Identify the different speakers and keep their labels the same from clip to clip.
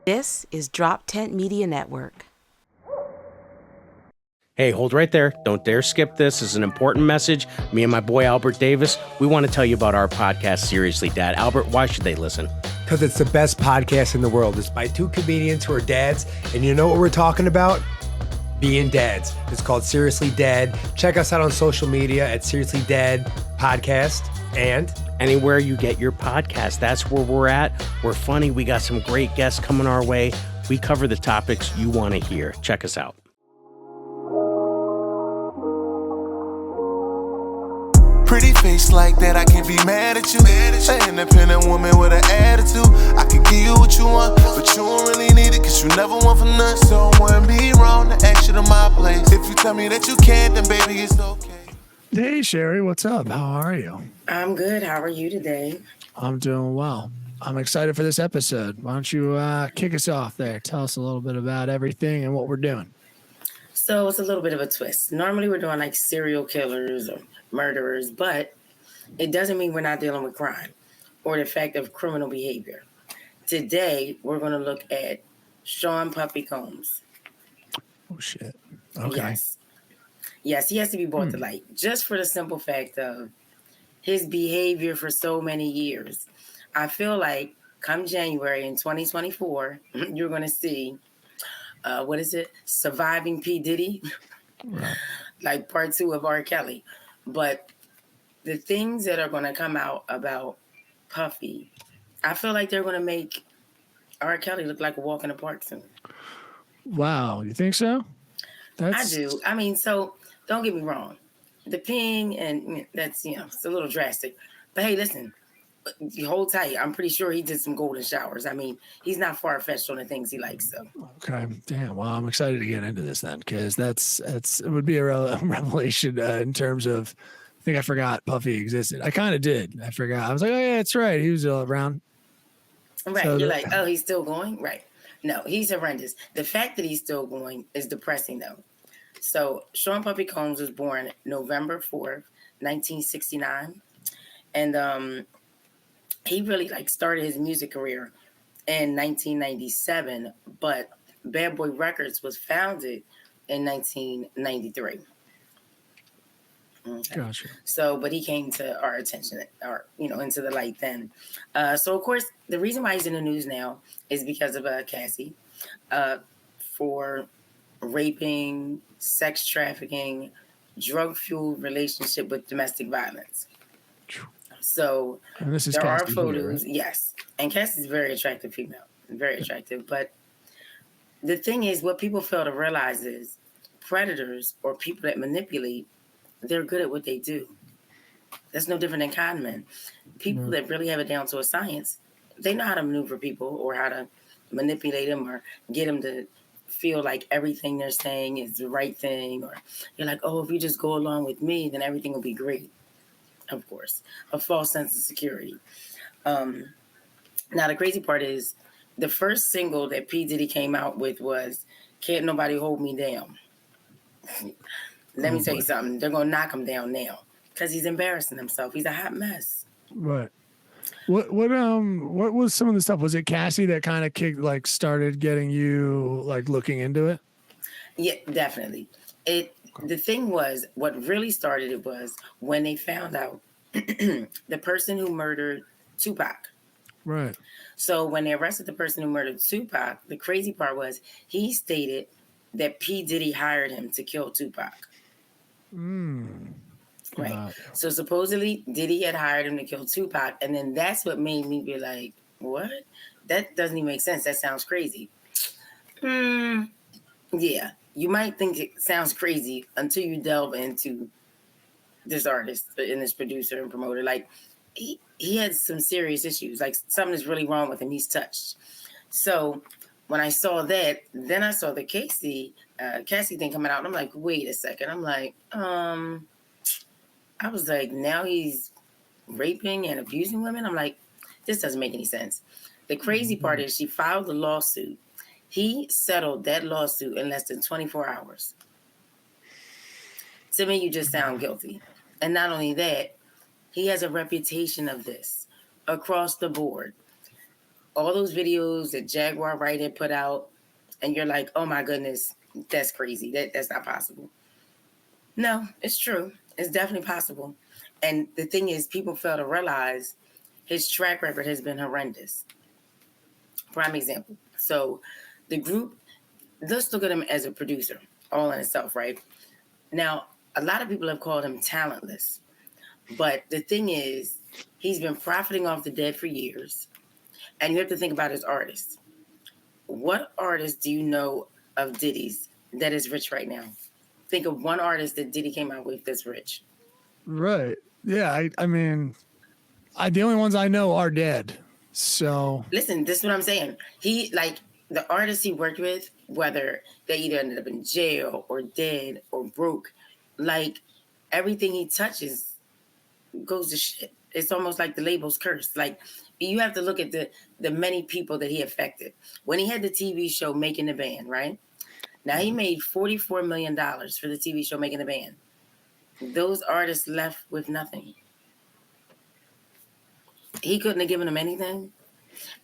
Speaker 1: This is Drop Tent Media Network.
Speaker 2: Hey, hold right there. Don't dare skip this. This is an important message. Me and my boy Albert Davis, we want to tell you about our podcast, Seriously Dad. Albert, why should they listen?
Speaker 3: Because it's the best podcast in the world. It's by two comedians who are dads. And you know what we're talking about? Being dads. It's called Seriously Dad. Check us out on social media at Seriously Dad Podcast. And
Speaker 2: anywhere you get your podcast, that's where we're at. We're funny. We got some great guests coming our way. We cover the topics you want to hear. Check us out.
Speaker 4: Pretty face like that, I can't be mad at you. An independent woman with an attitude. I could give you what you want, but you don't really need it, cause you never want for nothing. So it wouldn't be wrong to ask you to my place. If you tell me that you can't, then baby, it's okay.
Speaker 5: Hey, Shari, what's up? How are you?
Speaker 6: I'm good. How are you today?
Speaker 5: I'm doing well. I'm excited for this episode. Why don't you kick us off there? Tell us a little bit about everything and what we're doing.
Speaker 6: So it's a little bit of a twist. Normally we're doing like serial killers or murderers, but it doesn't mean we're not dealing with crime or the fact of criminal behavior. Today, we're going to look at Sean Puffy Combs.
Speaker 5: Oh, shit. Okay.
Speaker 6: Yes, he has to be brought to light just for the simple fact of his behavior for so many years. I feel like come January in 2024, you're going to see, Surviving P. Diddy,
Speaker 5: Right.
Speaker 6: like part 2 of R. Kelly. But the things that are going to come out about Puffy, I feel like they're going to make R. Kelly look like a walk in the park soon.
Speaker 5: Wow. You think so?
Speaker 6: I do. I mean, so don't get me wrong. The ping and that's, it's a little drastic. But hey, listen, you hold tight. I'm pretty sure he did some golden showers. I mean, he's not far-fetched on the things he likes. So
Speaker 5: Okay. Damn. Well, I'm excited to get into this then, because it would be a revelation in terms of, I think I forgot Puffy existed. I kind of did. I forgot. I was like, oh yeah, that's right. He was around.
Speaker 6: right,
Speaker 5: So
Speaker 6: you're like, oh, he's still going? Right. No, he's horrendous. The fact that he's still going is depressing, though. So Sean Puffy Combs was born November 4th, 1969. And he really started his music career in 1997, but Bad Boy Records was founded in 1993. Okay.
Speaker 5: Gotcha.
Speaker 6: So, but he came to our attention, or into the light then. So, of course, the reason why he's in the news now is because of Cassie, for raping, sex trafficking, drug-fueled relationship with domestic violence. So
Speaker 5: And this is
Speaker 6: there are
Speaker 5: Cassie
Speaker 6: photos,
Speaker 5: here, right?
Speaker 6: yes, and Cassie's a very attractive female, very attractive. But the thing is, what people fail to realize is predators or people that manipulate, they're good at what they do. That's no different than con men. People that really have it down to a science, they know how to maneuver people or how to manipulate them or get them to feel like everything they're saying is the right thing. Or you're like, oh, if you just go along with me, then everything will be great. Of course, a false sense of security. Now, the crazy part is the first single that P. Diddy came out with was Can't Nobody Hold Me Down. Let me tell you something. They're going to knock him down now because he's embarrassing himself. He's a hot mess.
Speaker 5: Right. What was some of the stuff? Was it Cassie that kind of started getting you looking into it?
Speaker 6: Yeah, definitely. The thing was, what really started it was when they found out the person who murdered Tupac.
Speaker 5: Right.
Speaker 6: So when they arrested the person who murdered Tupac, the crazy part was he stated that P. Diddy hired him to kill Tupac. Right.
Speaker 5: Wow.
Speaker 6: So supposedly Diddy had hired him to kill Tupac. And then that's what made me be like, what? That doesn't even make sense. That sounds crazy. Yeah. You might think it sounds crazy until you delve into this artist and this producer and promoter. Like, he had some serious issues. Like, something is really wrong with him. He's touched. So when I saw that, then I saw the Cassie thing coming out. And I'm like, wait a second. I'm like, I was like, now he's raping and abusing women. I'm like, this doesn't make any sense. The crazy part is she filed a lawsuit. He settled that lawsuit in less than 24 hours. To me, you just sound guilty. And not only that, he has a reputation of this across the board. all those videos that Jaguar Wright had put out, and you're like, oh my goodness, that's crazy. That's not possible. No, it's true. It's definitely possible. And the thing is, people fail to realize his track record has been horrendous. Prime example. So the group, let's look at him as a producer, all in itself, right? Now, a lot of people have called him talentless. But the thing is, he's been profiting off the dead for years. And you have to think about his artists. What artist do you know of Diddy's that is rich right now? Think of one artist that Diddy came out with that's rich.
Speaker 5: Right. Yeah. I mean, the only ones I know are dead. So
Speaker 6: listen, this is what I'm saying. He, like, the artists he worked with, whether they either ended up in jail or dead or broke, like, everything he touches goes to shit. It's almost like the label's cursed. Like, you have to look at the many people that he affected. When he had the TV show Making the Band, right? Now, he made $44 million for the TV show Making the Band. Those artists left with nothing. He couldn't have given them anything.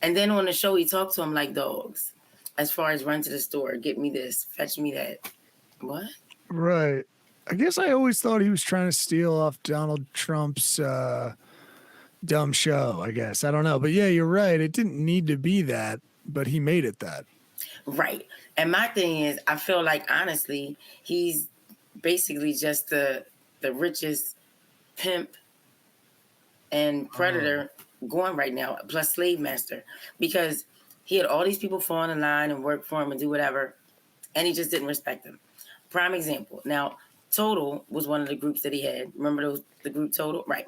Speaker 6: And then on the show, he talked to them like dogs. As far as run to the store, get me this, fetch me that. What?
Speaker 5: Right. I guess I always thought he was trying to steal off Donald Trump's dumb show, I guess. I don't know. But yeah, you're right. It didn't need to be that, but he made it that.
Speaker 6: Right. And my thing is, I feel like, honestly, he's basically just the richest pimp and predator going right now, plus slave master. Because he had all these people fall in line and work for him and do whatever, and he just didn't respect them. Prime example. Now, Total was one of the groups that he had. Remember the group Total? Right.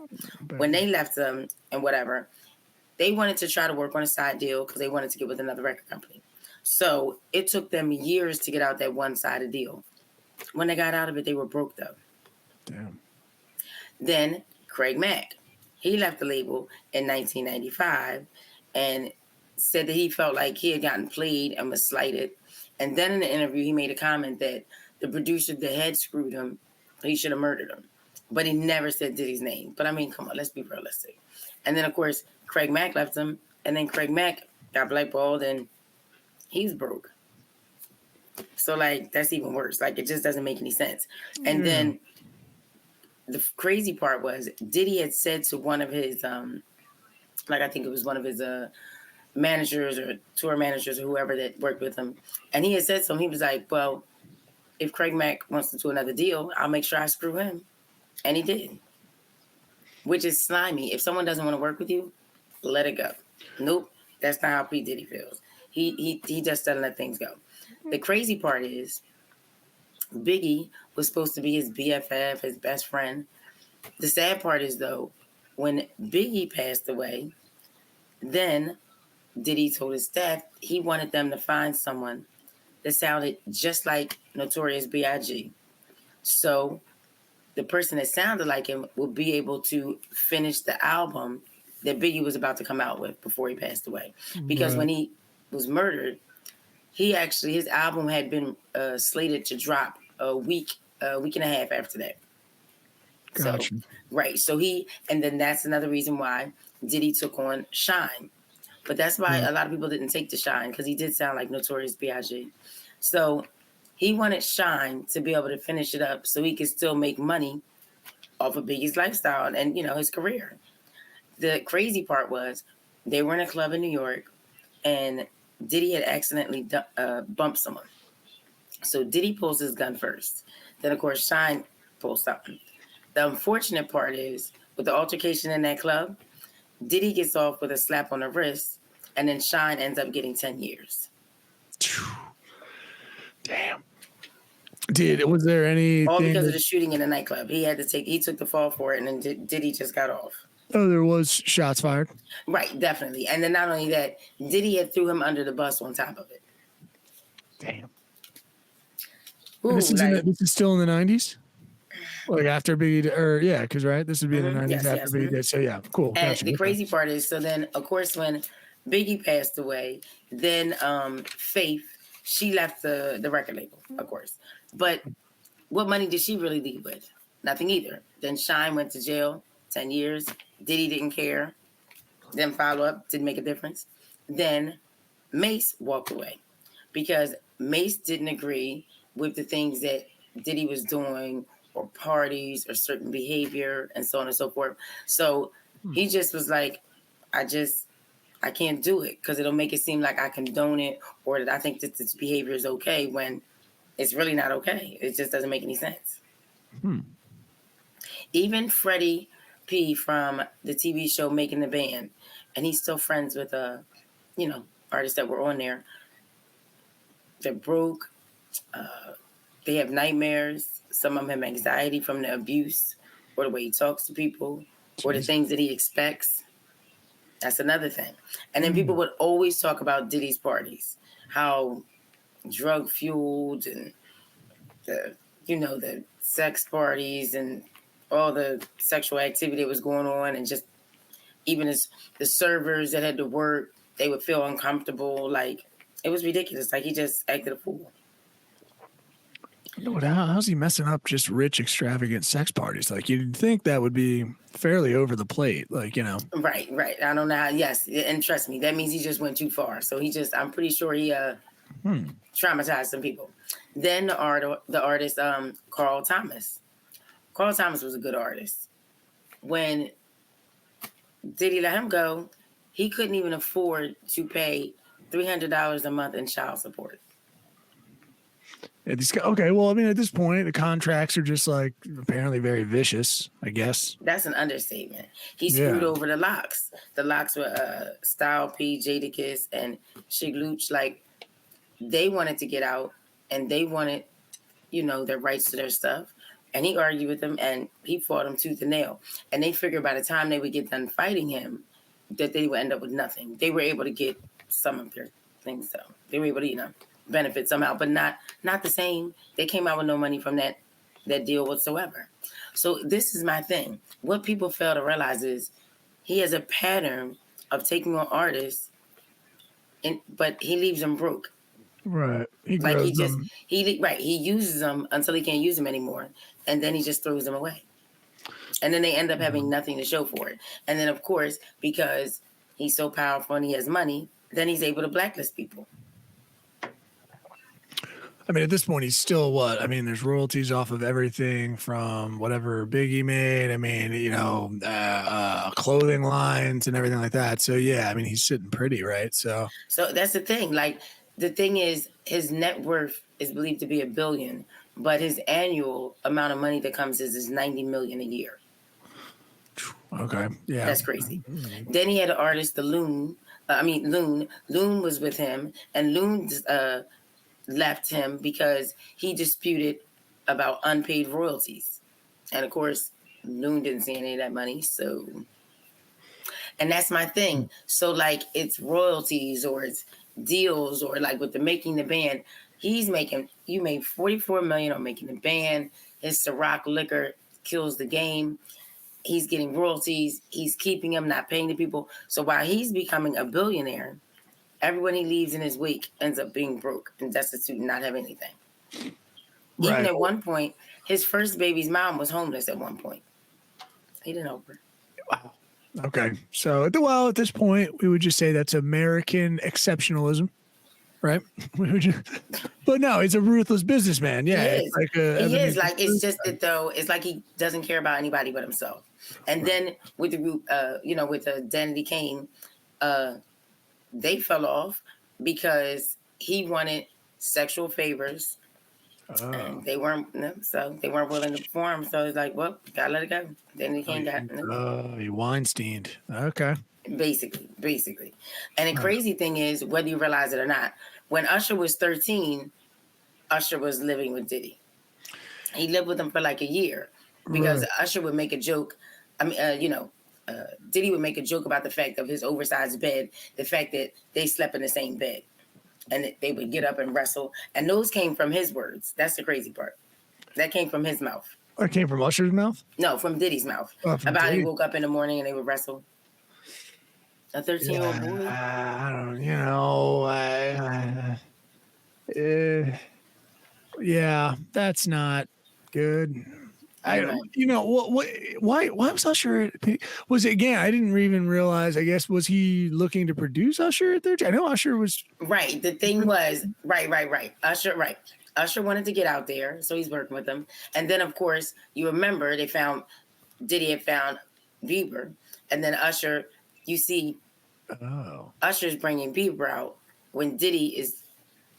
Speaker 6: When they left them and whatever, they wanted to try to work on a side deal because they wanted to get with another record company. So it took them years to get out that one-sided deal. When they got out of it, they were broke, though.
Speaker 5: Damn.
Speaker 6: Then Craig Mack. He left the label in 1995 and said that he felt like he had gotten played and was slighted. And then in the interview, he made a comment that the producer that had screwed him, he should have murdered him. But he never said Diddy's name. But I mean, come on, let's be realistic. And then, of course, Craig Mack left him. And then Craig Mack got blackballed and he's broke. So, like, that's even worse. Like, it just doesn't make any sense. And then the crazy part was Diddy had said to one of his, I think it was one of his managers or tour managers or whoever that worked with him. And he had said to him, he was like, well, if Craig Mack wants to do another deal, I'll make sure I screw him. And he did. Which is slimy. If someone doesn't want to work with you, let it go. Nope, that's not how P. Diddy feels. He just doesn't let things go. The crazy part is Biggie was supposed to be his BFF, his best friend. The sad part is, though, when Biggie passed away, then Diddy told his staff he wanted them to find someone that sounded just like Notorious B.I.G. So the person that sounded like him would be able to finish the album that Biggie was about to come out with before he passed away. Because when he was murdered, his album had been slated to drop a week and a half after that.
Speaker 5: Gotcha.
Speaker 6: So, right. So and then that's another reason why Diddy took on Shine. But that's why a lot of people didn't take the Shine, because he did sound like Notorious B.I.G. So he wanted Shine to be able to finish it up so he could still make money off of Biggie's lifestyle and, his career. The crazy part was they were in a club in New York and Diddy had accidentally bumped someone. So Diddy pulls his gun first. Then, of course, Shine pulls something. The unfortunate part is, with the altercation in that club, Diddy gets off with a slap on the wrist, and then Shine ends up getting 10 years.
Speaker 5: Damn. Was there anything?
Speaker 6: All because of the shooting in the nightclub. He took the fall for it, and then Diddy just got off.
Speaker 5: Oh, there was shots fired?
Speaker 6: Right, definitely. And then not only that, Diddy had threw him under the bus on top of it.
Speaker 5: Damn.
Speaker 6: Ooh,
Speaker 5: this is still in the 90s? Like after Biggie, because right, this would be in the 90s after Biggie did. So yeah, cool.
Speaker 6: And
Speaker 5: gotcha.
Speaker 6: the crazy part is, so then of course when Biggie passed away, then Faith, she left the record label, of course. But what money did she really leave with? Nothing either. Then Shine went to jail, 10 years. Diddy didn't care. Didn't follow up, didn't make a difference. Then Mace walked away because Mace didn't agree with the things that Diddy was doing, or parties, or certain behavior, and so on and so forth. So he just was like, I can't do it because it'll make it seem like I condone it, or that I think that this behavior is okay when it's really not okay. It just doesn't make any sense. Even Freddie P from the TV show Making the Band, and he's still friends with artists that were on there. They're broke. They have nightmares. Some of them have anxiety from the abuse, or the way he talks to people, or the things that he expects. That's another thing. And then people would always talk about Diddy's parties, how drug fueled, and the sex parties and all the sexual activity that was going on, and just even as the servers that had to work, they would feel uncomfortable. Like, it was ridiculous. Like, he just acted a fool.
Speaker 5: How's he messing up just rich, extravagant sex parties? Like, you'd think that would be fairly over the plate. Like,
Speaker 6: Right. I don't know how. Yes, and trust me, that means he just went too far. So I'm pretty sure he traumatized some people. Then the artist, Carl Thomas. Carl Thomas was a good artist. When Diddy let him go, he couldn't even afford to pay $300 a month in child support.
Speaker 5: Yeah, okay, well, I mean, at this point, the contracts are just like apparently very vicious, I guess.
Speaker 6: That's an understatement. He screwed over the locks. The locks were Style P, Jadakiss, and Shig Luch. Like, they wanted to get out, and they wanted, their rights to their stuff. And he argued with them, and he fought them tooth and nail. And they figured by the time they would get done fighting him, that they would end up with nothing. They were able to get some of their things, though. They were able to, benefit somehow, but not the same. They came out with no money from that deal whatsoever. So this is my thing. What people fail to realize is he has a pattern of taking on artists, but he leaves them broke.
Speaker 5: Right. He
Speaker 6: uses them until he can't use them anymore, and then he just throws them away. And then they end up having nothing to show for it. And then, of course, because he's so powerful and he has money, then he's able to blacklist people.
Speaker 5: I mean, at this point, he's still what? I mean, there's royalties off of everything from whatever Biggie made. I mean, clothing lines and everything like that. So, yeah, I mean, he's sitting pretty, right? So
Speaker 6: that's the thing. Like, the thing is, his net worth is believed to be $1 billion, but his annual amount of money that comes is $90 million a year.
Speaker 5: Okay, yeah,
Speaker 6: that's crazy. Then he had an artist, Loon. Loon was with him, and Loon left him because he disputed about unpaid royalties. And of course, Loon didn't see any of that money. So, and that's my thing. So, like, it's royalties or it's deals, or like with the Making the Band, you made $44 million on Making the Band. His Ciroc liquor kills the game. He's getting royalties. He's keeping them, not paying the people. So while he's becoming a billionaire, everyone he leaves in his wake ends up being broke and destitute and not have anything. Right. Even at one point, his first baby's mom was homeless at one point. He didn't help her.
Speaker 5: Wow. Okay. So, at this point, we would just say that's American exceptionalism, right? But no, he's a ruthless businessman. Yeah.
Speaker 6: He is. It's just that, though, it's like he doesn't care about anybody but himself. And then with the Danity Kane, they fell off because he wanted sexual favors, and they weren't willing to perform. So it's like, well, gotta let it go. Danity Kane
Speaker 5: he Weinsteined. Okay.
Speaker 6: Basically. And the crazy thing is, whether you realize it or not, when Usher was 13, Usher was living with Diddy. He lived with him for like a year because Usher would make a joke. Diddy would make a joke about the fact of his oversized bed, the fact that they slept in the same bed, and that they would get up and wrestle. And those came from his words. That's the crazy part. That came from his mouth.
Speaker 5: That came from Usher's mouth?
Speaker 6: No, from Diddy's mouth. About he woke up in the morning and they would wrestle. A 13-year-old boy?
Speaker 5: Yeah, that's not good. Why was Usher? Was it again? I didn't even realize. I guess was he looking to produce Usher at 13? I know Usher was
Speaker 6: right. The thing was right. Usher wanted to get out there, so he's working with them. And then, of course, you remember Diddy had found Bieber, and then Usher. You see, Usher's bringing Bieber out when Diddy is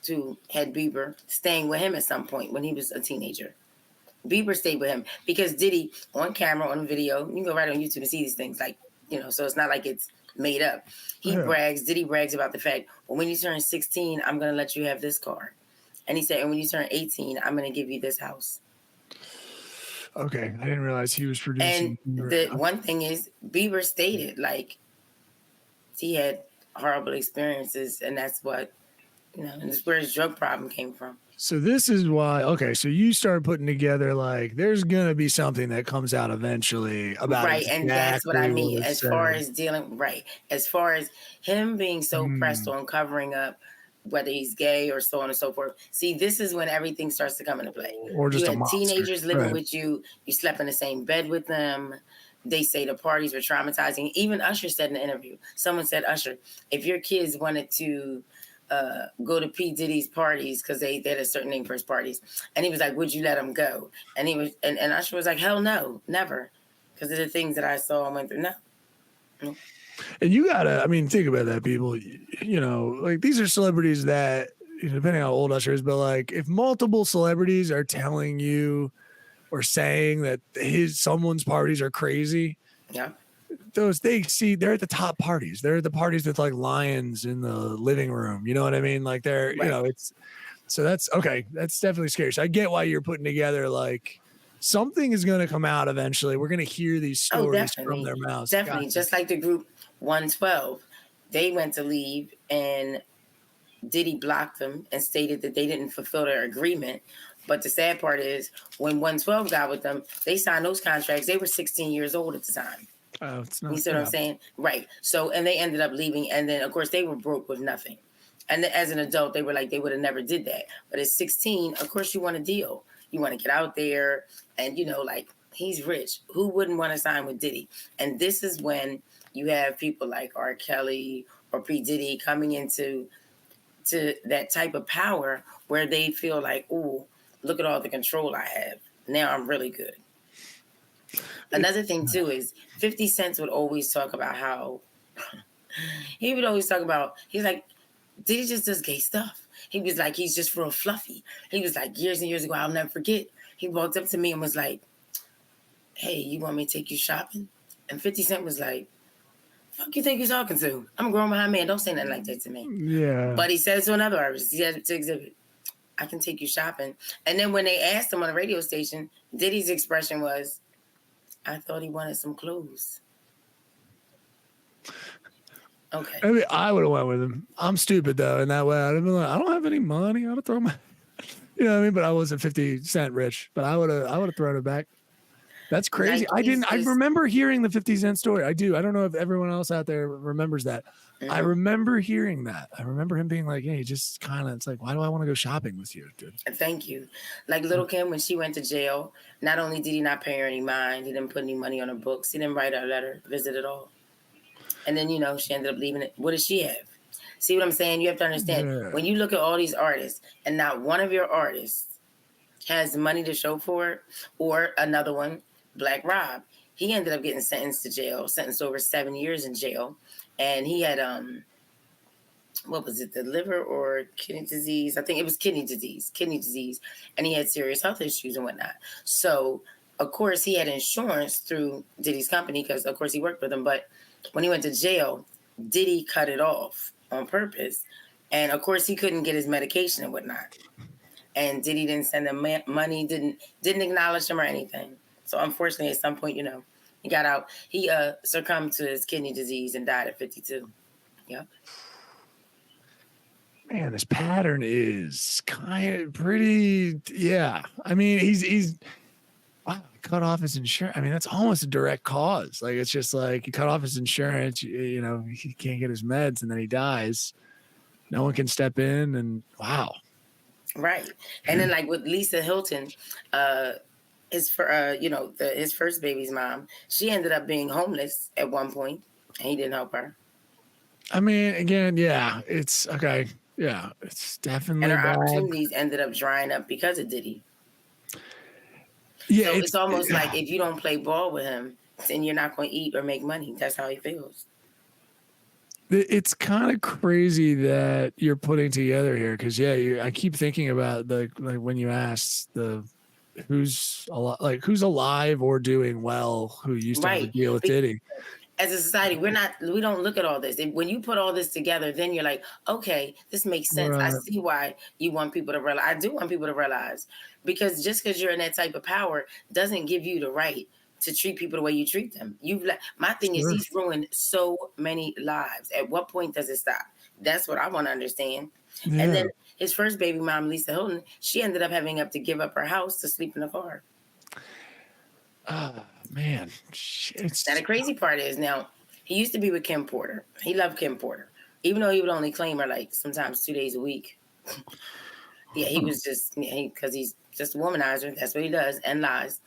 Speaker 6: to had Bieber staying with him at some point when he was a teenager. Bieber stayed with him because Diddy on camera, on video, you can go right on YouTube and see these things, like, so it's not like it's made up. Diddy brags about the fact, well, when you turn 16, I'm going to let you have this car. And he said, and when you turn 18, I'm going to give you this house.
Speaker 5: Okay. I didn't realize he was producing.
Speaker 6: And the one thing is, Bieber stated, like, he had horrible experiences, and that's what, and that's where his drug problem came from.
Speaker 5: So this is why, okay, so you start putting together, like, there's going to be something that comes out eventually about
Speaker 6: right, and that's what I mean, as far as him being so pressed on covering up whether he's gay or so on and so forth. See, this is when everything starts to come into play.
Speaker 5: Or just
Speaker 6: you had teenagers living with you slept in the same bed with them. They say the parties were traumatizing. Even Usher said in the interview, someone said, Usher, if your kids wanted to go to P. Diddy's parties, because they had a certain name for his parties, and he was like, would you let them go? And he was, and Usher was like, hell no, never, because of the things that I saw and went through. No.
Speaker 5: And you gotta, I mean, think about that, people. Like, these are celebrities that, depending on how old Usher is, but like, if multiple celebrities are telling you or saying that someone's parties are crazy,
Speaker 6: yeah,
Speaker 5: they're at the top parties. They're at the parties with like lions in the living room. You know what I mean? Like they're,
Speaker 6: right.
Speaker 5: It's, so that's okay. That's definitely scary. So I get why you're putting together, like, something is going to come out eventually. We're going to hear these stories from their mouths.
Speaker 6: Definitely. Just like the group 112, they went to leave and Diddy blocked them and stated that they didn't fulfill their agreement. But the sad part is when 112 got with them, they signed those contracts. They were 16 years old at the time.
Speaker 5: Oh, it's not.
Speaker 6: You see what I'm saying? Right. So, and they ended up leaving. And then, of course, they were broke with nothing. And then, as an adult, they were like, they would have never did that. But at 16, of course, you want a deal. You want to get out there. And, like, he's rich. Who wouldn't want to sign with Diddy? And this is when you have people like R. Kelly or P. Diddy coming into that type of power where they feel like, ooh, look at all the control I have. Now I'm really good. Another thing, too, is 50 Cent would always talk about how he's like, Diddy just does gay stuff. He was like, he's just real fluffy. He was like, years and years ago, I'll never forget. He walked up to me and was like, hey, you want me to take you shopping? And 50 Cent was like, fuck you think you're talking to? I'm a grown behind man. Don't say nothing like that to me.
Speaker 5: Yeah.
Speaker 6: But he said it to another artist. He had it to exhibit. I can take you shopping. And then when they asked him on the radio station, Diddy's expression was, I thought he wanted some clothes. Okay.
Speaker 5: I mean, I would have went with him. I'm stupid though, in that way. I'd have been like, I don't have any money. I'd have thrown my, you know what I mean? But I wasn't 50 Cent rich. But I would have thrown it back. That's crazy.
Speaker 6: Like,
Speaker 5: I remember hearing the 50 Cent story. I do. I don't know if everyone else out there remembers that. Mm-hmm. I remember hearing that. I remember him being like, hey, just kind of, it's like, why do I want to go shopping with you, dude?
Speaker 6: Thank you. Like Little Kim, when she went to jail, not only did he not pay her any mind, he didn't put any money on her books, he didn't write her a letter, visit at all. And then, she ended up leaving it. What does she have? See what I'm saying? You have to understand, when you look at all these artists and not one of your artists has money to show for it, or another one, Black Rob, he ended up getting sentenced over 7 years in jail. And he had, what was it, the liver or kidney disease? I think it was kidney disease. And he had serious health issues and whatnot. So, of course, he had insurance through Diddy's company because, of course, he worked with him. But when he went to jail, Diddy cut it off on purpose. And, of course, he couldn't get his medication and whatnot. And Diddy didn't send him money, didn't acknowledge him or anything. So, unfortunately, at some point, he got out. He succumbed to his kidney disease and died at 52. Yep.
Speaker 5: Man, this pattern is kind of pretty. Yeah. I mean, he's cut off his insurance. I mean, that's almost a direct cause. Like, it's just like he cut off his insurance, he can't get his meds and then he dies. No one can step in and wow.
Speaker 6: Right. And then like with Lisa Hilton, his first baby's mom, she ended up being homeless at one point, and he didn't help her.
Speaker 5: I mean, again, yeah, it's okay. Yeah, it's definitely
Speaker 6: And her
Speaker 5: bad.
Speaker 6: opportunities ended up drying up because of Diddy.
Speaker 5: Yeah,
Speaker 6: So it's almost like if you don't play ball with him, then you're not going to eat or make money. That's how he feels.
Speaker 5: It's kind of crazy that you're putting together here because I keep thinking about like when you asked who's alive or doing well who used to have a
Speaker 6: Right.
Speaker 5: deal with Diddy.
Speaker 6: As a society, we don't look at all this. When you put all this together, then you're like, okay, this makes sense. I
Speaker 5: Right.
Speaker 6: see why you want people to realize. I do want people to realize, because just because you're in that type of power doesn't give you the right to treat people the way you treat them. My thing is,
Speaker 5: Sure.
Speaker 6: he's ruined so many lives. At what point does it stop? That's what I want to understand.
Speaker 5: Yeah.
Speaker 6: And then his first baby mom, Lisa Hilton, she ended up having to give up her house to sleep in the car.
Speaker 5: Man, it's
Speaker 6: Now the crazy part is, now he used to be with Kim Porter. He loved Kim Porter, even though he would only claim her like sometimes 2 days a week. Yeah, he was just because he's just a womanizer. That's what he does, and lies.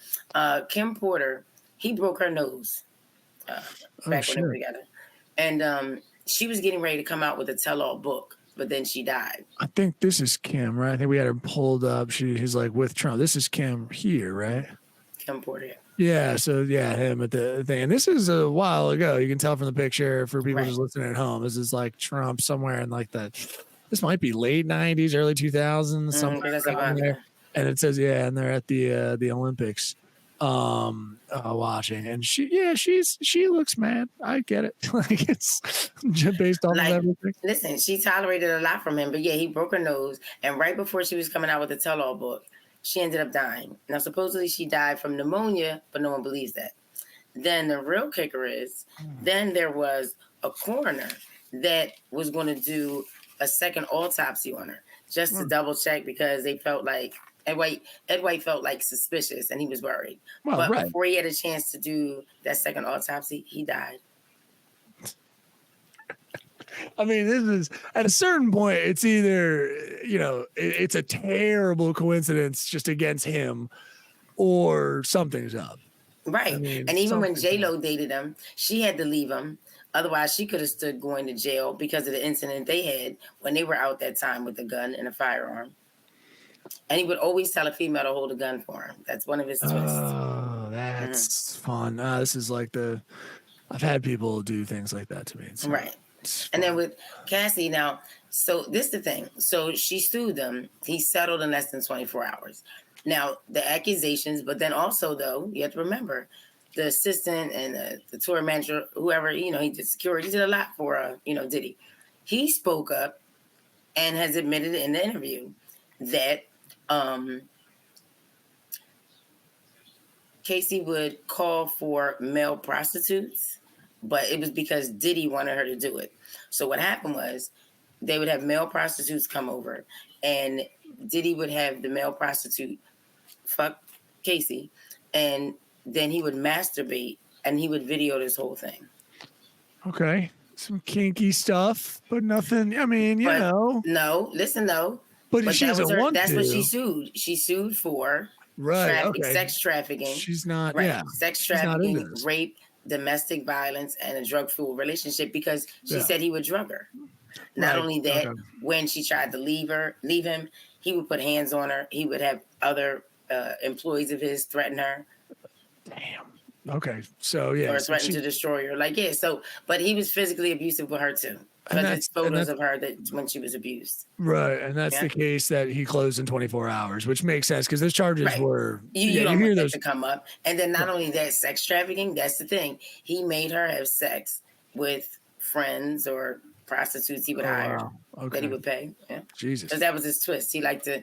Speaker 6: Kim Porter, he broke her nose back when they were together, and she was getting ready to come out with a tell-all book, but then she died.
Speaker 5: I think this is Kim, right? I think we had her pulled up. He's like with Trump. This is Kim here, right?
Speaker 6: Kim Porter.
Speaker 5: Yeah, so yeah, him at the thing. And this is a while ago. You can tell from the picture for people just listening at home. This is like Trump somewhere in like this might be late 90s, early 2000s, somewhere around there. And it says, and they're at the Olympics watching. And she looks mad. I get it. Like it's based off of everything.
Speaker 6: Listen, she tolerated a lot from him, but he broke her nose. And right before she was coming out with the tell-all book, she ended up dying. Now, supposedly she died from pneumonia, but no one believes that. Then the real kicker is, then there was a coroner that was going to do a second autopsy on her just to double check, because they felt like Ed White felt like suspicious and he was worried. But before he had a chance to do that second autopsy, he died.
Speaker 5: I mean, this is at a certain point, it's either, it's a terrible coincidence just against him or something's up.
Speaker 6: Right. I mean, and even when J-Lo dated him, she had to leave him. Otherwise, she could have stood going to jail because of the incident they had when they were out that time with a gun and a firearm. And he would always tell a female to hold a gun for him. That's one of his twists.
Speaker 5: Oh, that's fun. This is like I've had people do things like that to me. So.
Speaker 6: Right. And then with Cassie now, so this is the thing. So she sued them. He settled in less than 24 hours. Now, the accusations, but then also, though, you have to remember, the assistant and the tour manager, whoever, he did security, he did a lot for, Diddy. He spoke up and has admitted in the interview that Casey would call for male prostitutes, but it was because Diddy wanted her to do it. So what happened was they would have male prostitutes come over, and Diddy would have the male prostitute fuck Casey, and then he would masturbate and he would video this whole thing.
Speaker 5: Okay. Some kinky stuff, but nothing. I mean,
Speaker 6: No. But
Speaker 5: she doesn't want
Speaker 6: that's
Speaker 5: to.
Speaker 6: What she sued. She sued for sex trafficking.
Speaker 5: She's not,
Speaker 6: sex trafficking, rape, domestic violence, and a drug-fueled relationship, because she said he would drug her. Not only that, when she tried to leave him, he would put hands on her. He would have other employees of his threaten her.
Speaker 5: Damn. Okay. So
Speaker 6: or threatened to destroy her. But he was physically abusive with her too. Because there's photos of her that when she was abused.
Speaker 5: Right. And that's the case that he closed in 24 hours, which makes sense because those charges were
Speaker 6: you don't want those to come up. And then not only that, sex trafficking, that's the thing. He made her have sex with friends or prostitutes he would hire that he would pay. Yeah.
Speaker 5: Jesus.
Speaker 6: Because that was his twist. He liked to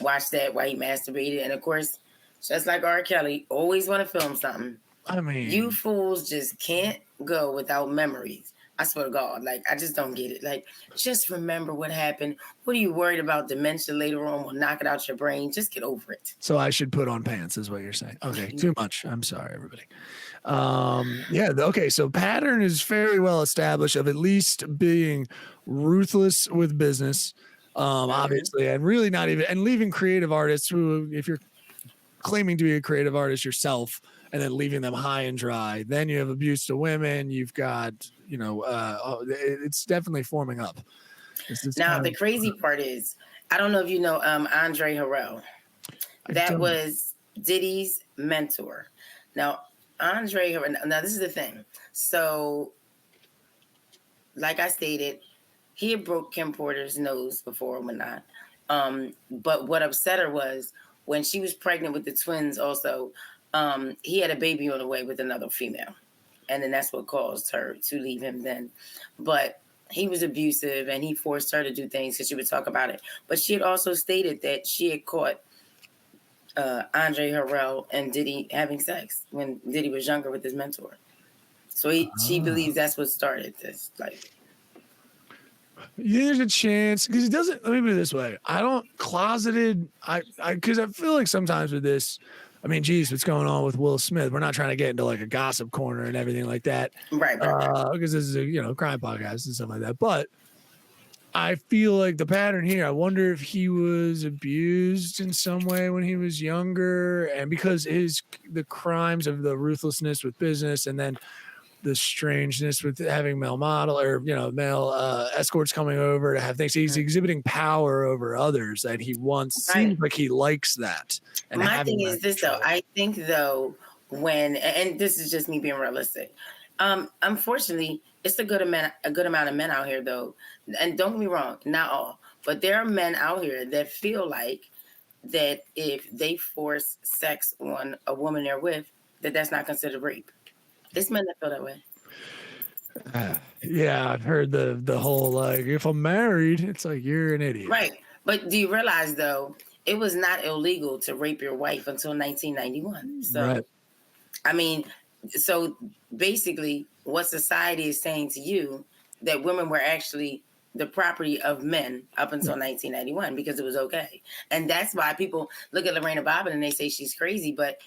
Speaker 6: watch that while he masturbated. And of course, just like R. Kelly, always want to film something.
Speaker 5: I mean,
Speaker 6: you fools just can't go without memories. I swear to God, I just don't get it. Just remember what happened. What are you worried about? Dementia later on will knock it out your brain. Just get over it.
Speaker 5: So I should put on pants is what you're saying. Okay, too much. I'm sorry, everybody. Okay, so pattern is very well established of at least being ruthless with business, obviously, and really not even, and leaving creative artists who, if you're claiming to be a creative artist yourself and then leaving them high and dry. Then you have abuse to women. You've got, it's definitely forming up.
Speaker 6: Now, the crazy part is, I don't know if you know Andre Harrell. That was Diddy's mentor. Now, Andre Harrell, now this is the thing. So, like I stated, he had broke Kim Porter's nose before and whatnot. But what upset her was when she was pregnant with the twins also, he had a baby on the way with another female. And then that's what caused her to leave him then. But he was abusive and he forced her to do things because she would talk about it. But she had also stated that she had caught Andre Harrell and Diddy having sex when Diddy was younger with his mentor. So she believes that's what started this. Like,
Speaker 5: yeah, there's a chance because it doesn't. Let me put it this way: I don't closeted. Because I feel like sometimes with this, I mean, geez, what's going on with Will Smith? We're not trying to get into like a gossip corner and everything like that,
Speaker 6: right?
Speaker 5: Because this is a crime podcast and stuff like that. But I feel like the pattern here. I wonder if he was abused in some way when he was younger, and because the crimes of the ruthlessness with business, and then the strangeness with having male escorts coming over to have things. He's exhibiting power over others that he wants. Seems like he likes that. And
Speaker 6: my thing is this though. I think though and this is just me being realistic. Unfortunately, it's a good amount of men out here though. And don't get me wrong, not all, but there are men out here that feel like that if they force sex on a woman they're with, that's not considered rape. It's men that feel that way.
Speaker 5: Yeah, I've heard the whole like, if I'm married, it's like you're an idiot.
Speaker 6: Right. But do you realize though, it was not illegal to rape your wife until 1991. So, right. I mean, so basically what society is saying to you that women were actually the property of men up until 1991 because it was okay. And that's why people look at Lorena Bobbitt and they say she's crazy, but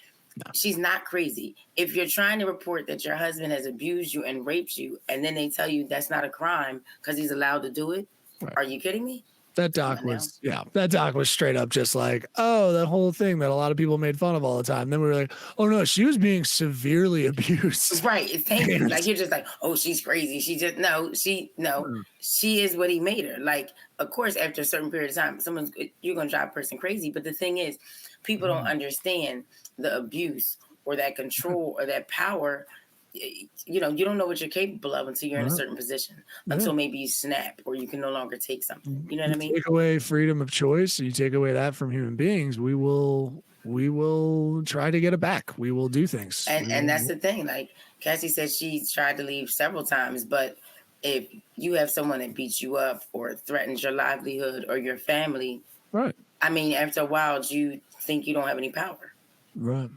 Speaker 6: she's not crazy. If you're trying to report that your husband has abused you and raped you, and then they tell you that's not a crime because he's allowed to do it, Are you kidding me?
Speaker 5: That doc was straight up just like, oh, that whole thing that a lot of people made fun of all the time. Then we were like, oh no, she was being severely abused.
Speaker 6: Right. Thank you. Like you're just like, oh, she's crazy. She is what he made her. Like, of course, after a certain period of time, you're gonna drive a person crazy. But the thing is, people don't understand the abuse or that control or that power. You don't know what you're capable of until you're in a certain position, until maybe you snap or you can no longer take something. You know what I mean?
Speaker 5: Take away freedom of choice. You take away that from human beings. We will try to get it back. We will do things.
Speaker 6: And that's the thing. Like Cassie said, she's tried to leave several times, but if you have someone that beats you up or threatens your livelihood or your family,
Speaker 5: right? I
Speaker 6: mean, after a while, you think you don't have any power,
Speaker 5: right?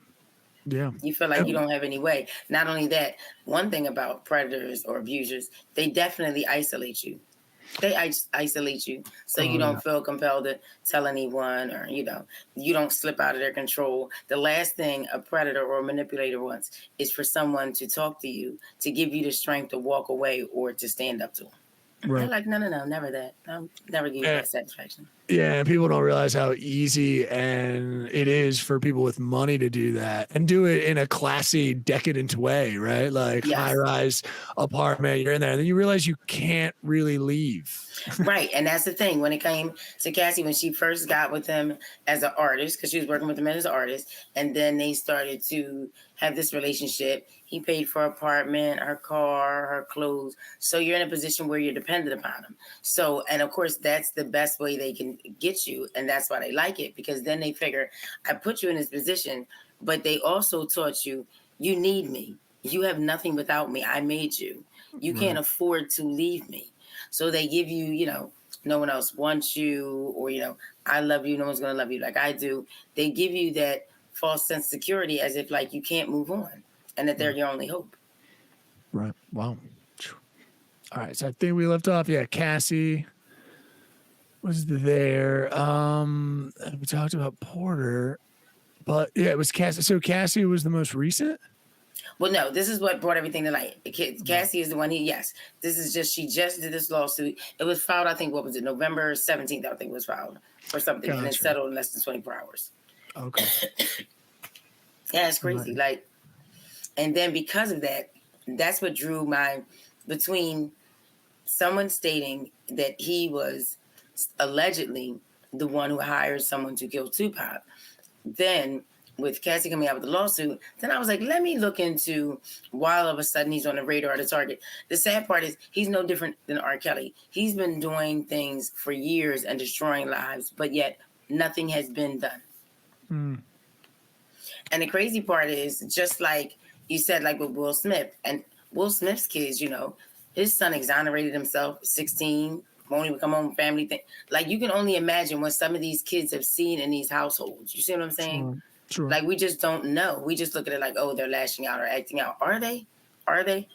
Speaker 5: Yeah.
Speaker 6: You feel like you don't have any way. Not only that, one thing about predators or abusers, they definitely isolate you. They isolate you so you don't feel compelled to tell anyone or, you don't slip out of their control. The last thing a predator or a manipulator wants is for someone to talk to you, to give you the strength to walk away or to stand up to them. Right. They're like, no, never that. I'll never give you that satisfaction.
Speaker 5: Yeah, and people don't realize how easy and it is for people with money to do that and do it in a classy, decadent way, right? Like high-rise apartment, you're in there, and then you realize you can't really leave.
Speaker 6: Right, and that's the thing. When it came to Cassie, when she first got with him as an artist, because she was working with him as an artist, and then they started to have this relationship. He paid for her apartment, her car, her clothes. So you're in a position where you're dependent upon him. So, and of course, that's the best way they can get you. And that's why they like it, because then they figure, I put you in this position, but they also taught you, you need me. You have nothing without me. I made you. You can't afford to leave me. So they give you, no one else wants you, or, I love you. No one's going to love you like I do. They give you that false sense of security as if like you can't move on and that they're your only hope.
Speaker 5: Right. Wow. All right. So I think we left off. Yeah. Cassie was there. We talked about Porter, but yeah, it was Cassie. So Cassie was the most recent?
Speaker 6: Well, no, this is what brought everything to light. Cassie is the one she just did this lawsuit. It was filed, I think, November 17th, I think it was filed or something. Gotcha. And it settled in less than 24 hours.
Speaker 5: Okay.
Speaker 6: Yeah, it's crazy.
Speaker 5: Right.
Speaker 6: Like, and then because of that, that's what drew my between someone stating that he was allegedly the one who hired someone to kill Tupac. Then with Cassie coming out with the lawsuit, then I was like, let me look into why all of a sudden he's on the radar of the target. The sad part is he's no different than R. Kelly. He's been doing things for years and destroying lives, but yet nothing has been done.
Speaker 5: Mm.
Speaker 6: And the crazy part is, just like you said, like with Will Smith, and Will Smith's kids, his son exonerated himself, 16, won't even come home, family thing. Like, you can only imagine what some of these kids have seen in these households. You see what I'm saying?
Speaker 5: Sure.
Speaker 6: Like, we just don't know. We just look at it like, oh, they're lashing out or acting out. Are they? Are they?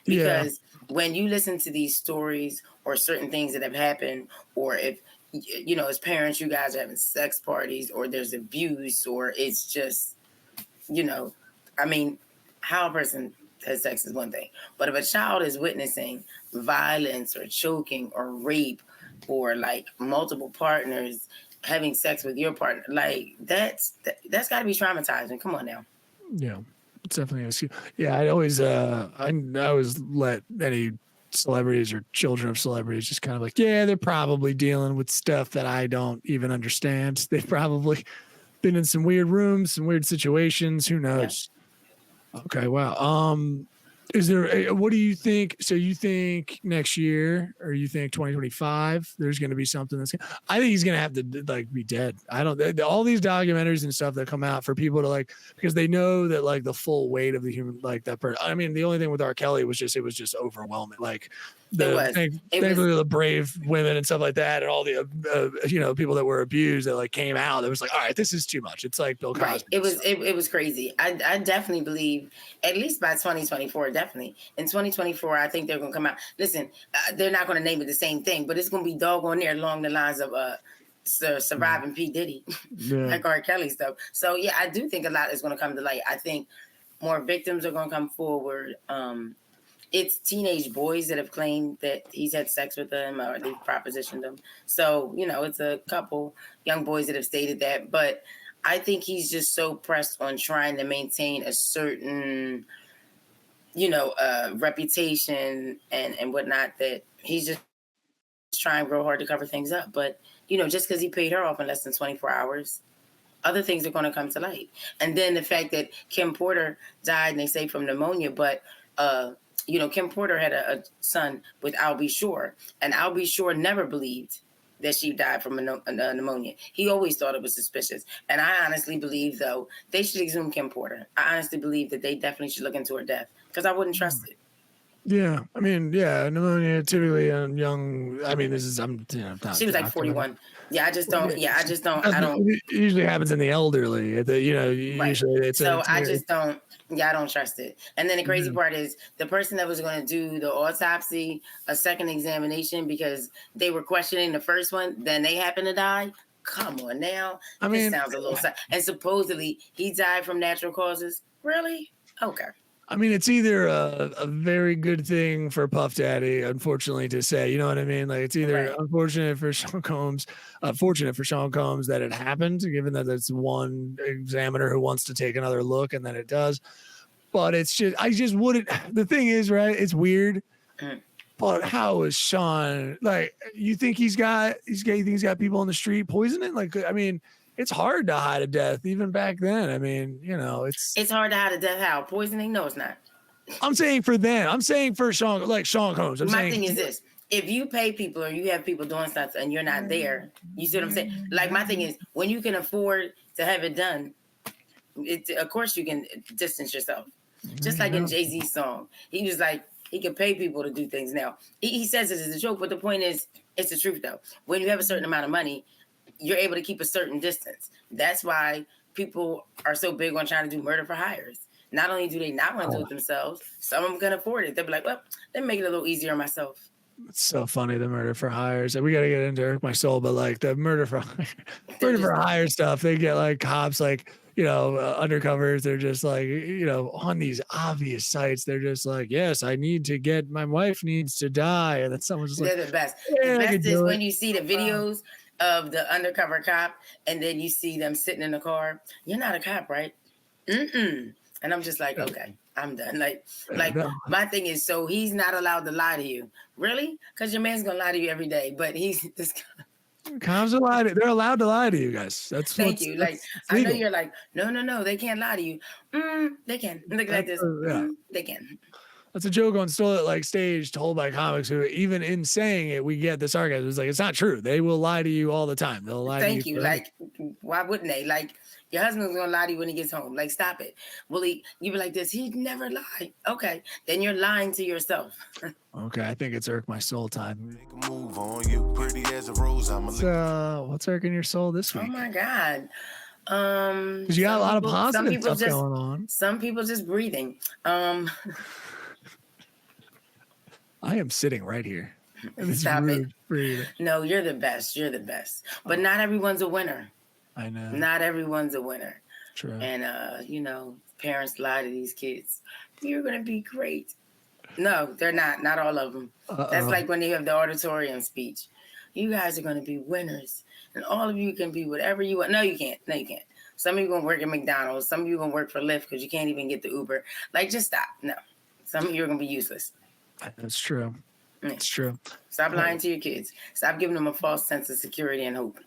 Speaker 6: Because when you listen to these stories or certain things that have happened, or if, as parents, you guys are having sex parties, or there's abuse, or it's just, I mean, how a person has sex is one thing, but if a child is witnessing violence or choking or rape or like multiple partners having sex with your partner, like that's got to be traumatizing. Come on now.
Speaker 5: Yeah, it's definitely a. Yeah, I always let any celebrities or children of celebrities just kind of like, yeah, they're probably dealing with stuff that I don't even understand. They've probably been in some weird rooms, some weird situations. Who knows? Yeah. Okay, wow. Is there? What do you think? So you think next year, or you think 2025? There's going to be something that's. I think he's going to have to like be dead. I don't. All these documentaries and stuff that come out for people to like, because they know that like the full weight of the human, like that person. I mean, the only thing with R. Kelly was just overwhelming. Like thankfully the brave women and stuff like that, and all the people that were abused that like came out. It was like, all right, this is too much. It's like Bill Cosby.
Speaker 6: Right. It was crazy. I definitely believe at least by 2024. Definitely in 2024, I think they're going to come out. Listen, they're not going to name it the same thing, but it's going to be doggone near along the lines of surviving P. Diddy, like R. Kelly stuff. So yeah, I do think a lot is going to come to light. I think more victims are going to come forward. It's teenage boys that have claimed that he's had sex with them or they've propositioned them. So, it's a couple young boys that have stated that. But I think he's just so pressed on trying to maintain a certain, reputation and whatnot, that he's just trying real hard to cover things up. But, just because he paid her off in less than 24 hours, other things are going to come to light. And then the fact that Kim Porter died, and they say from pneumonia, but, Kim Porter had a son with Al B. Shore, and Al B. Shore never believed that she died from pneumonia. He always thought it was suspicious. And I honestly believe, though, they should exhume Kim Porter. I honestly believe that they definitely should look into her death, because I wouldn't trust it.
Speaker 5: Yeah, I mean, pneumonia typically young. I mean, this is
Speaker 6: she was like 41. Yeah, I just don't. Yeah, I just don't. I don't.
Speaker 5: It usually happens in the elderly. Right. Usually it's
Speaker 6: I just don't. Yeah, I don't trust it. And then the crazy part is the person that was going to do the autopsy, a second examination, because they were questioning the first one, then they happen to die. Come on now. This sounds a little sad. And supposedly he died from natural causes. Really? Okay.
Speaker 5: I mean, it's either a very good thing for Puff Daddy, unfortunately, to say, you know what I mean? Like, it's either unfortunate for Sean Combs, fortunate for Sean Combs that it happened, given that it's one examiner who wants to take another look, and then it does. But it's just, I just wouldn't. The thing is, right? It's weird. But how is Sean? Like, you think he's got people on the street poisoning? Like, I mean, it's hard to hide a death even back then. I mean, it's
Speaker 6: hard to hide a death. How? Poisoning? No, it's not.
Speaker 5: I'm saying for them. I'm saying for Sean Combs.
Speaker 6: My thing is this: if you pay people or you have people doing stuff and you're not there, you see what I'm saying? Like, my thing is, when you can afford to have it done, of course you can distance yourself. Just like in Jay-Z's song, he was like, he can pay people to do things now. He says it as a joke, but the point is, it's the truth though. When you have a certain amount of money, you're able to keep a certain distance. That's why people are so big on trying to do murder for hires. Not only do they not want to do it themselves, some of them can afford it. They'll be like, well, let me make it a little easier on myself.
Speaker 5: It's so funny, the murder for hires. We got to get into Irk My Soul, but like the murder for hire stuff, they get like cops, like, undercovers. They're just like, on these obvious sites, they're just like, yes, my wife needs to die. And then someone's just
Speaker 6: they're the best. The best is when you see the videos of the undercover cop and then you see them sitting in the car. You're not a cop, right? And I'm just like, okay, I'm done. Like
Speaker 5: No.
Speaker 6: my thing is, so he's not allowed to lie to you, really? Because your man's gonna lie to you every day, but he's this.
Speaker 5: Cops are lying. They're allowed to lie to you guys. That's
Speaker 6: Thank you. Like
Speaker 5: it's
Speaker 6: I know
Speaker 5: legal.
Speaker 6: you're like, no, they can't lie to you. They can. Look like this.
Speaker 5: Yeah.
Speaker 6: They can.
Speaker 5: That's a joke on still like stage told by comics who even in saying it, we get the sarcasm. It's like, it's not true. They will lie to you all the time. They'll lie
Speaker 6: Thank
Speaker 5: to
Speaker 6: you.
Speaker 5: you.
Speaker 6: Like, why wouldn't they? Like, your husband's gonna lie to you when he gets home. Like, stop it. Will you be like this? He'd never lie. Okay, then you're lying to yourself.
Speaker 5: Okay, I think it's irk my soul time.
Speaker 4: Make a move on you, pretty as a rose. I'm a
Speaker 5: What's irking your soul this week?
Speaker 6: Oh my God.
Speaker 5: Because you got a lot of positive stuff going on.
Speaker 6: Some people just breathing.
Speaker 5: I am sitting right here.
Speaker 6: Stop it.
Speaker 5: Breathing.
Speaker 6: No, you're the best. You're the best. But not everyone's a winner.
Speaker 5: I know.
Speaker 6: Not everyone's a winner.
Speaker 5: True.
Speaker 6: And parents lie to these kids. You're gonna be great. No, they're not. Not all of them. That's like when they have the auditorium speech. You guys are gonna be winners, and all of you can be whatever you want. No, you can't. No, you can't. Some of you gonna work at McDonald's. Some of you gonna work for Lyft because you can't even get the Uber. Like, just stop. No. Some of you are gonna be useless.
Speaker 5: That's true. That's true.
Speaker 6: Stop lying to your kids. Stop giving them a false sense of security and hope.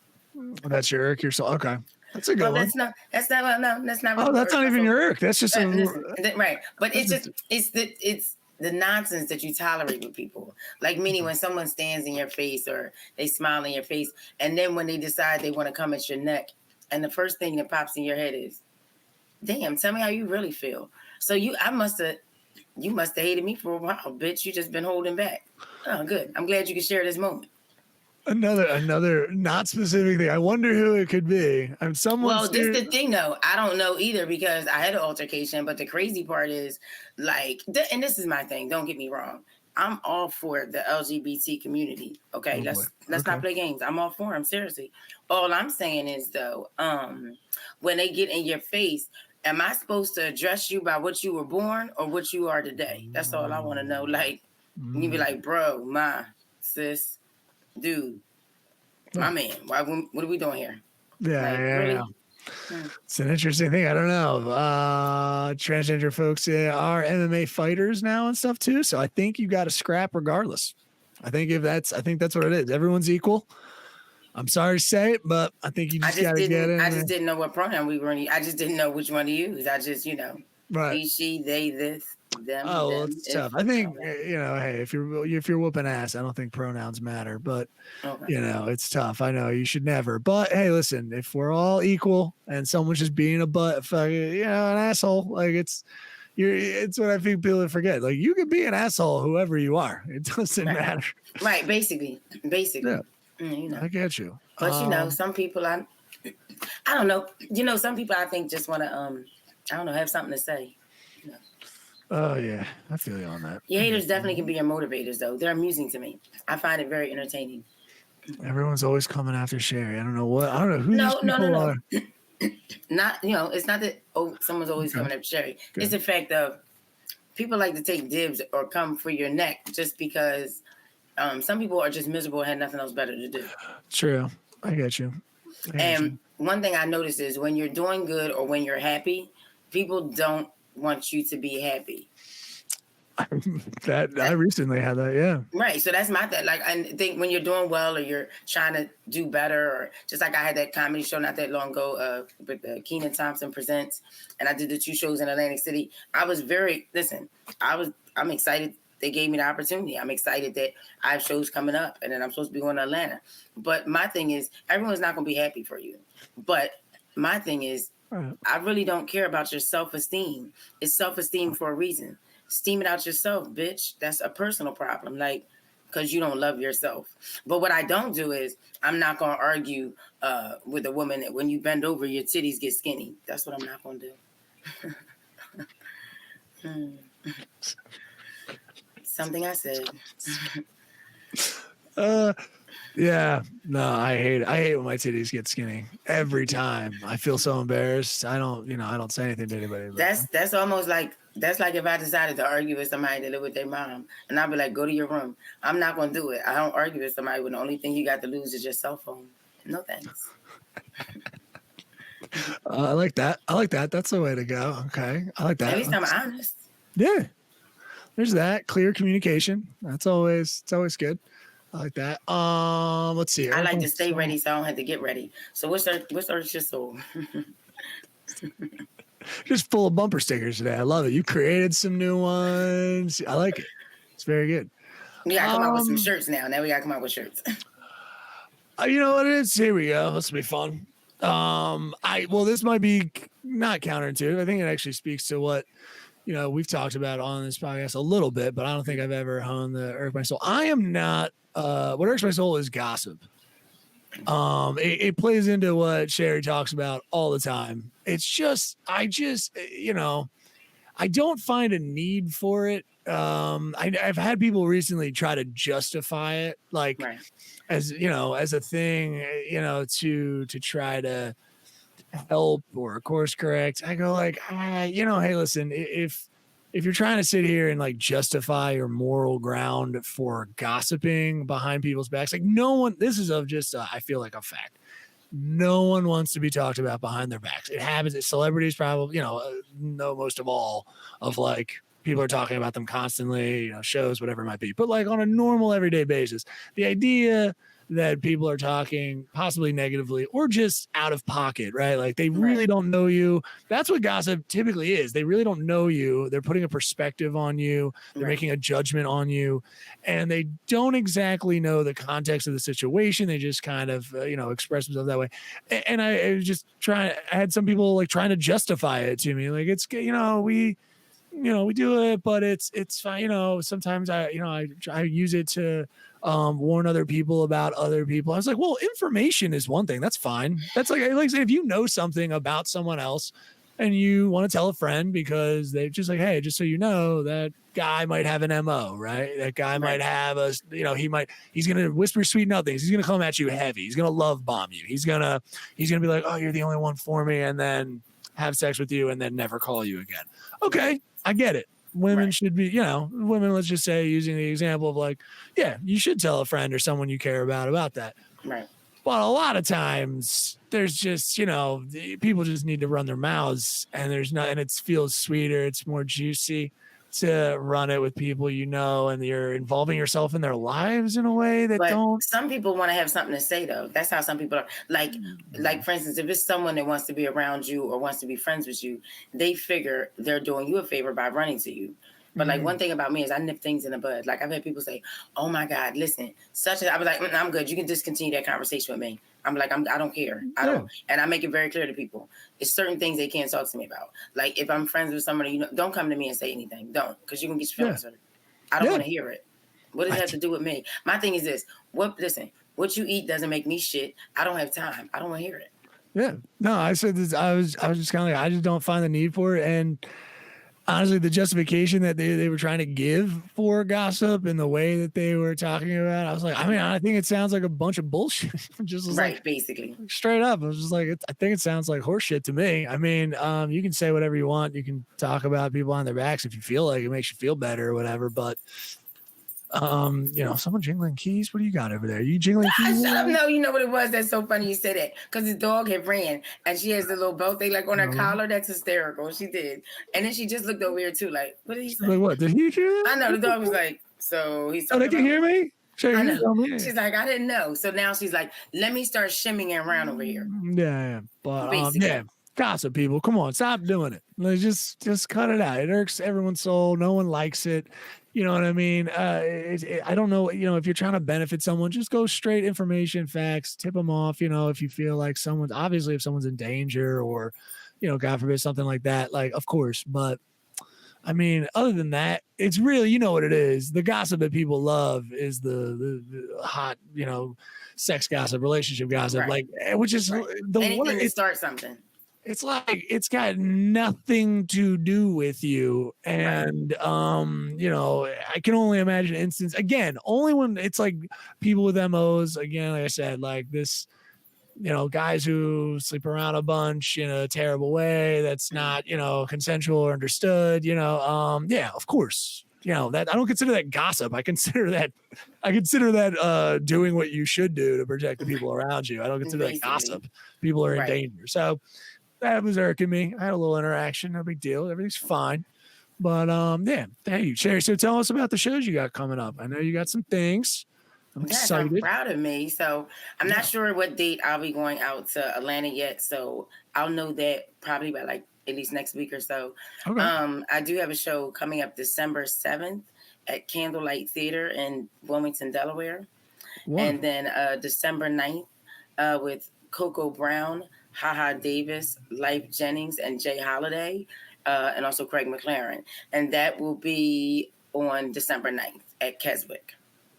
Speaker 5: That's your irk, your soul. Okay. That's a good one.
Speaker 6: That's not. Oh, that's not.
Speaker 5: Oh, that's not even your irk. That's just
Speaker 6: right. But it's the nonsense that you tolerate with people. Like, meaning when someone stands in your face or they smile in your face, and then when they decide they want to come at your neck, and the first thing that pops in your head is, damn, tell me how you really feel. So you must have hated me for a while, bitch. You just been holding back. Oh, good. I'm glad you could share this moment.
Speaker 5: Another not specific thing. I wonder who it could be. I'm someone.
Speaker 6: Well, this is the thing, though. I don't know either because I had an altercation. But the crazy part is, like, and this is my thing. Don't get me wrong. I'm all for the LGBT community. Okay, let's not play games. I'm all for them. Seriously. All I'm saying is, though, when they get in your face, am I supposed to address you by what you were born or what you are today? That's all I want to know. Like, you be like, bro, my sis, dude, my man. What are we doing here?
Speaker 5: Yeah,
Speaker 6: really?
Speaker 5: Yeah. It's an interesting thing. I don't know. Transgender folks are MMA fighters now and stuff too. So I think you got to scrap regardless. I think that's what it is. Everyone's equal. I'm sorry to say it, but I think you just got to get in.
Speaker 6: I just didn't know what pronoun we were in. I just didn't know which one to use. I just,
Speaker 5: right.
Speaker 6: He, she, they, this, them.
Speaker 5: Oh, well,
Speaker 6: them,
Speaker 5: it's tough. I think hey, if you're whooping ass, I don't think pronouns matter. But it's tough. I know you should never. But hey, listen, if we're all equal and someone's just being a an asshole, like it's what I think people forget. Like, you can be an asshole, whoever you are. It doesn't matter.
Speaker 6: Right. Basically.
Speaker 5: Yeah. I get you.
Speaker 6: But some people I don't know. Some people I think just want to have something to say.
Speaker 5: Oh yeah, I feel you on that.
Speaker 6: Your haters definitely can be your motivators, though. They're amusing to me. I find it very entertaining.
Speaker 5: Everyone's always coming after Shari. I don't know who these people are.
Speaker 6: Not it's not that someone's always coming after Shari. Okay. It's the fact of people like to take dibs or come for your neck just because some people are just miserable and had nothing else better to do. True.
Speaker 5: I get you.
Speaker 6: One thing I notice is when you're doing good or when you're happy, people don't want you to be happy.
Speaker 5: I recently had that, yeah.
Speaker 6: Right. So that's my thing. Like, I think when you're doing well or you're trying to do better, or just like I had that comedy show not that long ago with Kenan Thompson Presents, and I did the 2 shows in Atlantic City. I'm excited they gave me the opportunity. I'm excited that I have shows coming up and then I'm supposed to be going to Atlanta. But my thing is, everyone's not going to be happy for you. But my thing is, I really don't care about your self-esteem. It's self-esteem for a reason. Steam it out yourself, bitch. That's a personal problem, like, because you don't love yourself. But what I don't do is, I'm not going to argue with a woman that when you bend over, your titties get skinny. That's what I'm not going to do. Something I said.
Speaker 5: Yeah, no, I hate when my titties get skinny every time. I feel so embarrassed. I don't say anything to anybody.
Speaker 6: That's almost like if I decided to argue with somebody that live with their mom, and I'd be like, go to your room. I'm not gonna do it. I don't argue with somebody when the only thing you got to lose is your cell phone. No thanks.
Speaker 5: I like that. That's the way to go. Okay. I like that.
Speaker 6: At least I'm honest.
Speaker 5: Yeah. There's that. Clear communication. It's always good. I like that. Let's see.
Speaker 6: I like to stay ready so I don't have to get ready. So what's your soul?
Speaker 5: Just full of bumper stickers today. I love it. You created some new ones. I like it. It's very good.
Speaker 6: We gotta come out with some shirts now. Now we gotta come out with shirts.
Speaker 5: You know what it is? Here we go. This will be fun. This might be not counterintuitive. I think it actually speaks to what we've talked about on this podcast a little bit, but I don't think I've ever honed the irk my soul. I am not. What irks my soul is gossip. It plays into what Shari talks about all the time. It's just, I don't find a need for it. I've had people recently try to justify it, like as a thing, to try to help or course correct. I go like, hey, listen, if you're trying to sit here and like justify your moral ground for gossiping behind people's backs, like no one, this is I feel like a fact. No one wants to be talked about behind their backs. It happens. Celebrities probably, know most of all of like people are talking about them constantly, shows, whatever it might be. But like on a normal everyday basis, the idea that people are talking possibly negatively or just out of pocket, right? Like they really don't know you. That's what gossip typically is. They really don't know you. They're putting a perspective on you. They're making a judgment on you, and they don't exactly know the context of the situation. They just kind of, express themselves that way. And I was just I had some people like trying to justify it to me. Like it's, we do it, but it's fine. Sometimes I use it to warn other people about other people. I was like, well, information is one thing. That's fine. That's like saying if you know something about someone else and you want to tell a friend because they're just like, hey, just so you know, that guy might have an MO, right? That guy might have he's going to whisper sweet nothings. He's going to come at you heavy. He's going to love bomb you. He's going to be like, oh, you're the only one for me. And then have sex with you and then never call you again. Okay. I get it. Women should be, women, let's just say, using the example of like, yeah, you should tell a friend or someone you care about that.
Speaker 6: Right.
Speaker 5: But a lot of times there's just, people just need to run their mouths and and it feels sweeter. It's more juicy to run it with people, and you're involving yourself in their lives in a way that don't.
Speaker 6: Some people want to have something to say though. That's how some people are. Like for instance, if it's someone that wants to be around you or wants to be friends with you, they figure they're doing you a favor by running to you. But like one thing about me is I nip things in the bud. Like I've had people say, "Oh my God, listen, such as," I was like, "I'm good. You can discontinue that conversation with me." I'm like, I don't care. I don't, and I make it very clear to people. It's certain things they can't talk to me about. Like if I'm friends with somebody, don't come to me and say anything. Don't, because you can get your feelings hurt. I don't want to hear it. What does it have to do with me? My thing is this: what you eat doesn't make me shit. I don't have time. I don't want to hear it.
Speaker 5: Yeah, no, I said this. I was just kind of like, I just don't find the need for it, and honestly, the justification that they were trying to give for gossip and the way that they were talking about it, I was like, I think it sounds like a bunch of bullshit. Just like,
Speaker 6: basically.
Speaker 5: Straight up. I was just like, I think it sounds like horseshit to me. I mean, you can say whatever you want. You can talk about people on their backs if you feel like it makes you feel better or whatever. But, someone jingling keys. What do you got over there? Are you jingling keys?
Speaker 6: Shut up. No, you know what it was? That's so funny you said that. Because the dog had ran and she has the little belt thing like on her collar. That's hysterical. She did. And then she just looked over here too. Like, what did he say?
Speaker 5: Like, what? Did he hear that?
Speaker 6: I know. The dog was like, so he's
Speaker 5: they can hear me?
Speaker 6: I know. She's like, I didn't know. So now she's like, let me start shimmying around over here.
Speaker 5: Yeah. But, gossip, people. Come on. Stop doing it. Like, just cut it out. It irks everyone's soul. No one likes it. You know what I mean? I don't know. If you're trying to benefit someone, just go straight information, facts, tip them off. If you feel like if someone's in danger or, God forbid, something like that, like, of course. But I mean, other than that, it's really, what it is. The gossip that people love is the hot, sex gossip, relationship gossip, like, which is the
Speaker 6: anything
Speaker 5: one
Speaker 6: to start something.
Speaker 5: It's like it's got nothing to do with you. And I can only imagine an instance again, only when it's like people with MOs, again, like I said, like this, guys who sleep around a bunch in a terrible way that's not, consensual or understood, of course. That I don't consider that gossip. I consider that doing what you should do to protect the people around you. I don't consider that gossip. People are in danger. So that was irking me. I had a little interaction, no big deal. Everything's fine. But yeah, thank you, Shari. So tell us about the shows you got coming up. I know you got some things. I'm
Speaker 6: Yes, I'm
Speaker 5: excited.
Speaker 6: proud of me. So I'm not sure what date I'll be going out to Atlanta yet. So I'll know that probably by like at least next week or so.
Speaker 5: Okay.
Speaker 6: I do have a show coming up December 7th at Candlelight Theater in Wilmington, Delaware.
Speaker 5: Wonderful.
Speaker 6: And then December 9th with Coco Brown, Haha Davis, Life Jennings, and Jay Holiday, and also Craig McLaren. And that will be on December 9th at Keswick.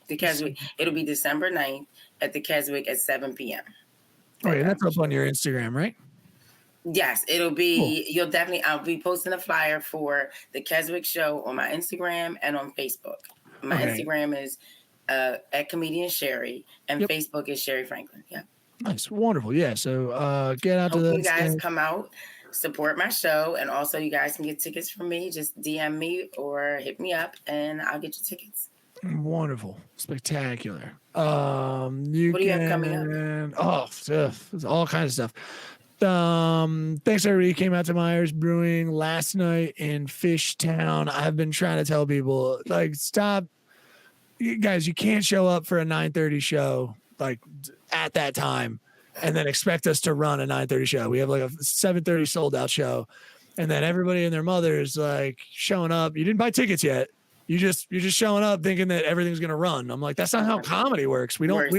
Speaker 6: The Keswick. It'll be December 9th at the Keswick at 7 p.m.
Speaker 5: Oh, yeah, that's up on your Instagram, right?
Speaker 6: Yes, it'll be.
Speaker 5: Cool.
Speaker 6: I'll be posting a flyer for the Keswick show on my Instagram and on Facebook. My Instagram is at comedian Shari, and Facebook is Shari Franklin. Yeah.
Speaker 5: Nice, wonderful. Yeah. So get out to
Speaker 6: you guys come out, support my show, and also you guys can get tickets from me. Just DM me or hit me up, and I'll get you tickets.
Speaker 5: Wonderful, spectacular.
Speaker 6: What do you have coming up?
Speaker 5: There's all kinds of stuff. Thanks everybody who came out to Myers Brewing last night in Fishtown. I've been trying to tell people, like, stop, you guys. You can't show up for a 9:30 show like at that time and then expect us to run a 9:30 show. We have like a 7:30 sold out show, and then everybody and their mother is like showing up. You didn't buy tickets yet. You're just showing up thinking that everything's gonna run. I'm like, that's not how comedy works. We don't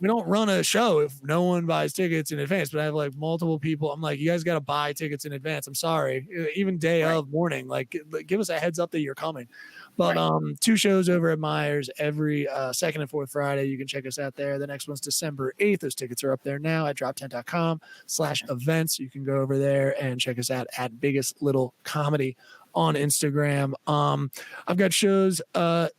Speaker 5: run a show if no one buys tickets in advance. But I have like multiple people. I'm like, you guys got to buy tickets in advance. I'm sorry, even day of morning. Like, give us a heads up that you're coming. But 2 shows over at Myers every second and fourth Friday. You can check us out there. The next one's December 8th. Those tickets are up there now at droptent.com/events. You can go over there and check us out at Biggest Little Comedy on Instagram. I've got shows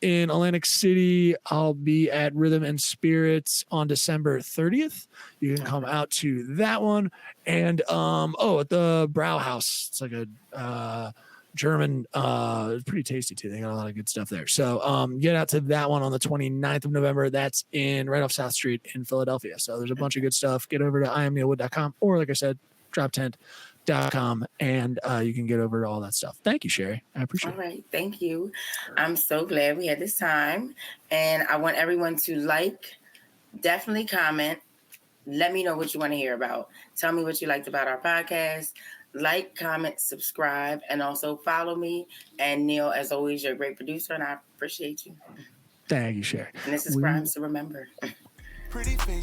Speaker 5: in Atlantic City. I'll be at Rhythm and Spirits on December 30th. You can come out to that one. And at the Brow House. It's like a German, pretty tasty too. They got a lot of good stuff there. So get out to that one on the 29th of November. That's right off South Street in Philadelphia. So there's a bunch of good stuff. Get over to IamNeilWood.com or, like I said, droptent.com, and you can get over to all that stuff. Thank you, Shari. I appreciate it.
Speaker 6: All right. Thank you. I'm so glad we had this time. And I want everyone to definitely comment. Let me know what you want to hear about. Tell me what you liked about our podcast. Comment, subscribe, and also follow me. And Neil, as always, you're a great producer, and I appreciate you.
Speaker 5: Thank you, Shari.
Speaker 6: And this is Crimes to Remember.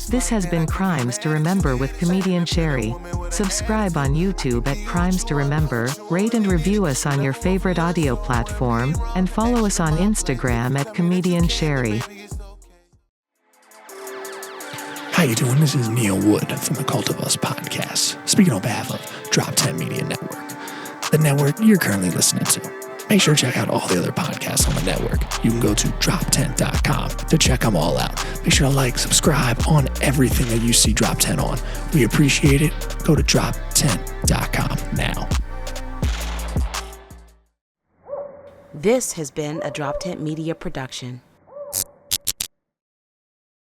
Speaker 1: This has been Crimes to Remember with comedian Shari. Subscribe on YouTube at Crimes to Remember, rate and review us on your favorite audio platform, and follow us on Instagram at comedian Shari.
Speaker 5: How you doing? This is Neil Wood from the Cult of Us podcast, speaking on behalf of Drop 10 Media Network, the network you're currently listening to. Make sure to check out all the other podcasts on the network. You can go to drop10.com to check them all out. Make sure to subscribe on everything that you see Drop 10 on. We appreciate it. Go to drop10.com now.
Speaker 1: This has been a Drop Tent Media production.